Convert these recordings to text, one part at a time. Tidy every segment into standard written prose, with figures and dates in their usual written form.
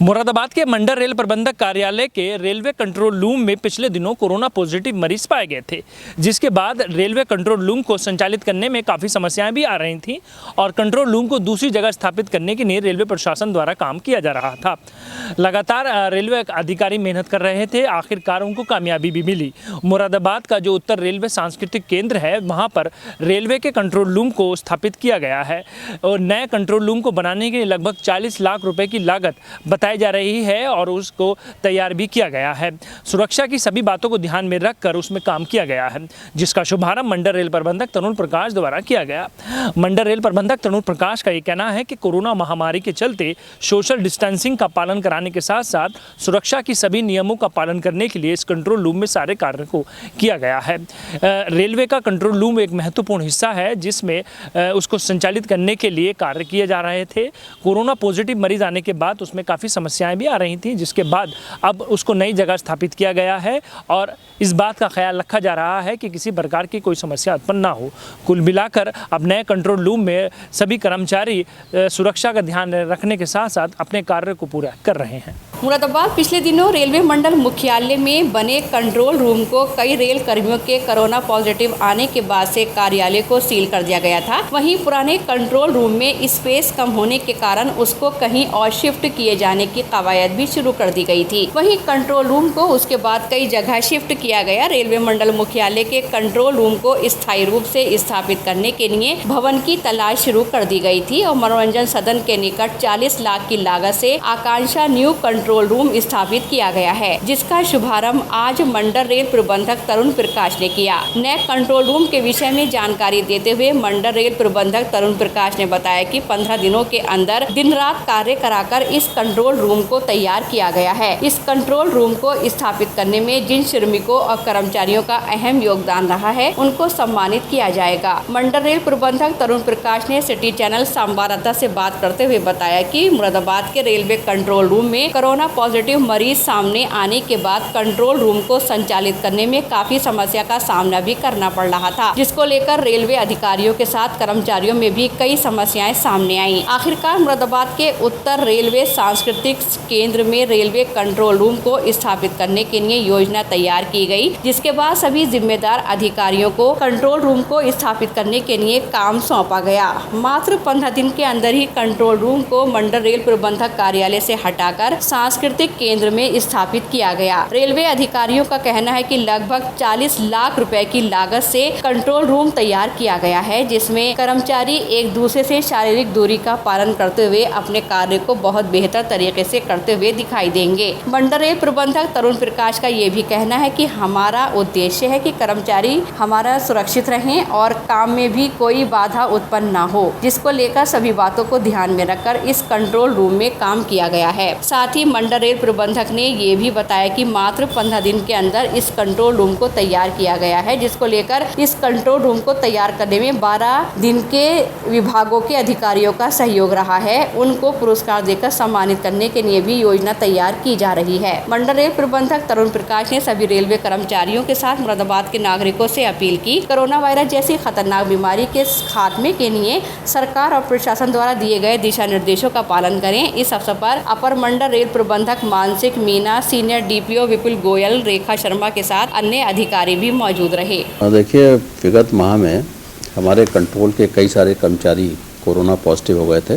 मुरादाबाद के मंडल रेल प्रबंधक कार्यालय के रेलवे कंट्रोल रूम में पिछले दिनों कोरोना पॉजिटिव मरीज पाए गए थे, जिसके बाद रेलवे कंट्रोल रूम को संचालित करने में काफ़ी समस्याएं भी आ रही थीं और कंट्रोल रूम को दूसरी जगह स्थापित करने के लिए रेलवे प्रशासन द्वारा काम किया जा रहा था। लगातार रेलवे अधिकारी मेहनत कर रहे थे, आखिरकार उनको कामयाबी भी मिली। मुरादाबाद का जो उत्तर रेलवे सांस्कृतिक केंद्र है, वहाँ पर रेलवे के कंट्रोल रूम को स्थापित किया गया है और नए कंट्रोल रूम को बनाने के लिए लगभग 40 लाख रुपए की लागत बताई जा रही है और उसको तैयार भी किया गया है। सुरक्षा की सभी बातों को ध्यान में रखकर उसमें काम किया गया है, जिसका शुभारंभ मंडल रेल प्रबंधक तरुण प्रकाश द्वारा किया गया। मंडल रेल प्रबंधक तरुण प्रकाश का ये कहना है कि कोरोना महामारी के चलते सोशल डिस्टेंसिंग का पालन कराने के साथ साथ सुरक्षा की सभी नियमों का पालन करने के लिए इस कंट्रोल रूम में सारे कार्य को किया गया है। रेलवे का कंट्रोल रूम एक महत्वपूर्ण हिस्सा है, जिसमें उसको संचालित करने के लिए कार्य किए जा रहे थे। कोरोना पॉजिटिव मरीज आने के बाद उसमें काफ़ी समस्याएं भी आ रही थी, जिसके बाद अब उसको नई जगह स्थापित किया गया है और इस बात का ख्याल रखा जा रहा है कि किसी प्रकार की कोई समस्या उत्पन्न ना हो। कुल मिलाकर अब नए कंट्रोल रूम में सभी कर्मचारी सुरक्षा का ध्यान रखने के साथ साथ अपने कार्य को पूरा कर रहे हैं। मुरादाबाद पिछले दिनों रेलवे मंडल मुख्यालय में बने कंट्रोल रूम को कई रेल कर्मियों के कोरोना पॉजिटिव आने के बाद से कार्यालय को सील कर दिया गया था। वहीं पुराने कंट्रोल रूम में स्पेस कम होने के कारण उसको कहीं और शिफ्ट किए जाने की कवायद भी शुरू कर दी गई थी। वहीं कंट्रोल रूम को उसके बाद कई जगह शिफ्ट किया गया। रेलवे मंडल मुख्यालय के कंट्रोल रूम को स्थायी रूप से स्थापित करने के लिए भवन की तलाश शुरू कर दी गई थी और मनोरंजन सदन के निकट 40 लाख की लागत से आकांक्षा न्यू कंट्रोल रूम स्थापित किया गया है, जिसका शुभारंभ आज मंडल रेल प्रबंधक तरुण प्रकाश ने किया। नए कंट्रोल रूम के विषय में जानकारी देते हुए मंडल रेल प्रबंधक तरुण प्रकाश ने बताया कि 15 दिनों के अंदर दिन रात कार्य कराकर इस कंट्रोल रूम को तैयार किया गया है। इस कंट्रोल रूम को स्थापित करने में जिन श्रमिकों और कर्मचारियों का अहम योगदान रहा है, उनको सम्मानित किया जाएगा। मंडल रेल प्रबंधक तरुण प्रकाश ने सिटी चैनल संवाददाता से बात करते हुए बताया कि मुरादाबाद के रेलवे कंट्रोल रूम में कोरोना पॉजिटिव मरीज सामने आने के बाद कंट्रोल रूम को संचालित करने में काफी समस्या का सामना भी करना पड़ रहा था, जिसको लेकर रेलवे अधिकारियों के साथ कर्मचारियों में भी कई समस्याएं सामने आई। आखिरकार मुरादाबाद के उत्तर रेलवे सांस्कृतिक केंद्र में रेलवे कंट्रोल रूम को स्थापित करने के लिए योजना तैयार की गई, जिसके बाद सभी जिम्मेदार अधिकारियों को कंट्रोल रूम को स्थापित करने के लिए काम सौंपा गया। मात्र 15 दिन के अंदर ही कंट्रोल रूम को मंडल रेल प्रबंधक कार्यालय से हटाकर सांस्कृतिक केंद्र में स्थापित किया गया। रेलवे अधिकारियों का कहना है कि लगभग 40 लाख रुपए की लागत से कंट्रोल रूम तैयार किया गया है, जिसमें कर्मचारी एक दूसरे से शारीरिक दूरी का पालन करते हुए अपने कार्य को बहुत बेहतर तरीके से करते हुए दिखाई देंगे। मंडल रेल प्रबंधक तरुण प्रकाश का ये भी कहना है कि हमारा उद्देश्य है कि कर्मचारी हमारा सुरक्षित रहें और काम में भी कोई बाधा उत्पन्न न हो, जिसको लेकर सभी बातों को ध्यान में रखकर इस कंट्रोल रूम में काम किया गया है। साथ ही मंडल रेल प्रबंधक ने ये भी बताया कि मात्र 15 दिन के अंदर इस कंट्रोल रूम को तैयार किया गया है, जिसको लेकर इस कंट्रोल रूम को तैयार करने में 12 दिन के विभागों के अधिकारियों का सहयोग रहा है। उनको पुरस्कार देकर सम्मानित करने के लिए भी योजना तैयार की जा रही है। मंडल रेल प्रबंधक तरुण प्रकाश ने सभी रेलवे कर्मचारियों के साथ मुरादाबाद के नागरिकों से अपील की, कोरोना वायरस जैसी खतरनाक बीमारी के खात्मे के लिए सरकार और प्रशासन द्वारा दिए गए दिशा निर्देशों का पालन करें। इस अवसर पर अपर मंडल रेल प्रबंधक मानसिक मीना, सीनियर डीपीओ विपुल गोयल, रेखा शर्मा के साथ अन्य अधिकारी भी मौजूद रहे। देखिए, विगत माह में हमारे कंट्रोल के कई सारे कर्मचारी कोरोना पॉजिटिव हो गए थे।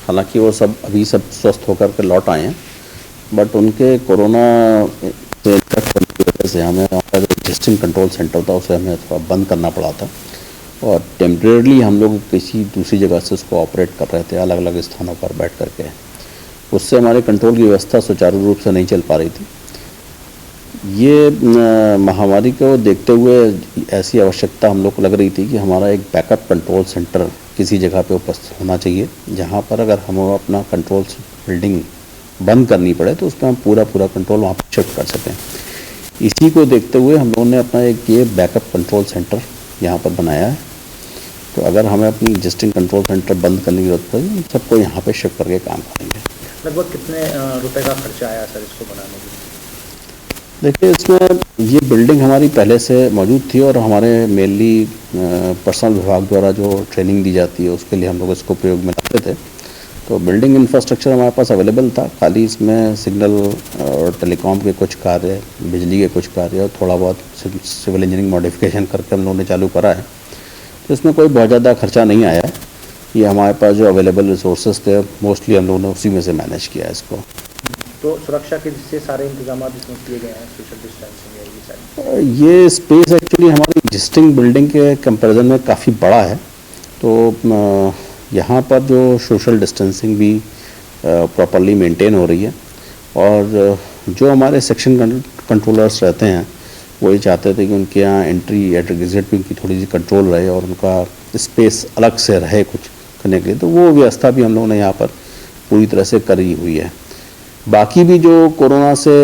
हालांकि वो सब अभी सब स्वस्थ होकर के लौट आए हैं, बट उनके कोरोना से इन्फेक्ट होने की वजह से हमें हमारा जो एग्जिस्टिंग कंट्रोल सेंटर था उसे हमें थोड़ा बंद करना पड़ा था और टेम्परेरली हम लोग किसी दूसरी जगह से उसको ऑपरेट कर रहे थे, अलग अलग स्थानों पर बैठ करके। उससे हमारे कंट्रोल की व्यवस्था सुचारू रूप से नहीं चल पा रही थी। ये महामारी को देखते हुए ऐसी आवश्यकता हम लोग को लग रही थी कि हमारा एक बैकअप कंट्रोल सेंटर किसी जगह पे उपस्थित होना चाहिए, जहाँ पर अगर हम अपना कंट्रोल बिल्डिंग बंद करनी पड़े तो उसमें हम पूरा कंट्रोल वहाँ पर शिफ्ट कर सकें। इसी को देखते हुए हम लोगों ने अपना एक ये बैकअप कंट्रोल सेंटर यहाँ पर बनाया है। तो अगर हमें अपनी एग्जिस्टिंग कंट्रोल सेंटर बंद करने की जरूरत पड़े, हम सबको यहाँ पर शिफ्ट करके काम करेंगे। लगभग कितने रुपए का खर्चा आया सर इसको बनाने के लिए? देखिए, इसमें ये बिल्डिंग हमारी पहले से मौजूद थी और हमारे मेनली पर्सनल विभाग द्वारा जो ट्रेनिंग दी जाती है उसके लिए हम लोग इसको प्रयोग में लाते थे। तो बिल्डिंग इंफ्रास्ट्रक्चर हमारे पास अवेलेबल था, खाली इसमें सिग्नल और टेलीकॉम के कुछ कार्य, बिजली के कुछ कार्य और थोड़ा बहुत सिविल इंजीनियरिंग मॉडिफिकेशन करके हम लोगों ने चालू करा है। तो इसमें कोई बहुत ज़्यादा खर्चा नहीं आया है। ये हमारे पास जो अवेलेबल रिसोर्सेज थे मोस्टली हम लोगों ने उसी में से मैनेज किया है इसको। तो सुरक्षा के से सारे इंतजाम इसमें किए गए हैं, सोशल डिस्टेंसिंग ये सारे। ये स्पेस एक्चुअली हमारी एग्जिस्टिंग बिल्डिंग के कंपैरिजन में काफ़ी बड़ा है, तो यहाँ पर जो सोशल डिस्टेंसिंग भी प्रॉपरली मेंटेन हो रही है। और जो हमारे सेक्शन कंट्रोलर्स रहते हैं वही चाहते थे कि उनके यहाँ एंट्री एग्जिट भी उनकी थोड़ी सी कंट्रोल रहे और उनका स्पेस अलग से रहे कुछ करने के लिए, तो वो व्यवस्था भी हम लोगों ने यहाँ पर पूरी तरह से करी हुई है। बाकी भी जो कोरोना से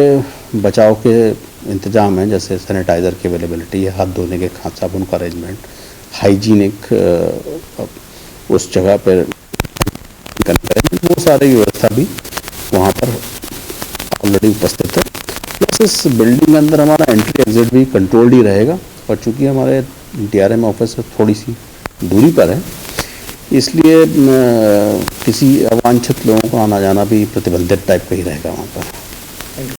बचाव के इंतजाम हैं, जैसे सैनिटाइज़र की अवेलेबिलिटी है, हाथ धोने के साबुन का अरेंजमेंट, हाइजीनिक उस जगह पर वो सारी व्यवस्था भी वहाँ पर ऑलरेडी उपस्थित है। प्लस इस बिल्डिंग के अंदर हमारा एंट्री एग्जिट भी कंट्रोल्ड ही रहेगा, और चूँकि हमारे DRM ऑफिस थोड़ी सी दूरी पर है, इसलिए किसी अवांछित लोगों को आना जाना भी प्रतिबंधित टाइप का ही रहेगा वहाँ पर।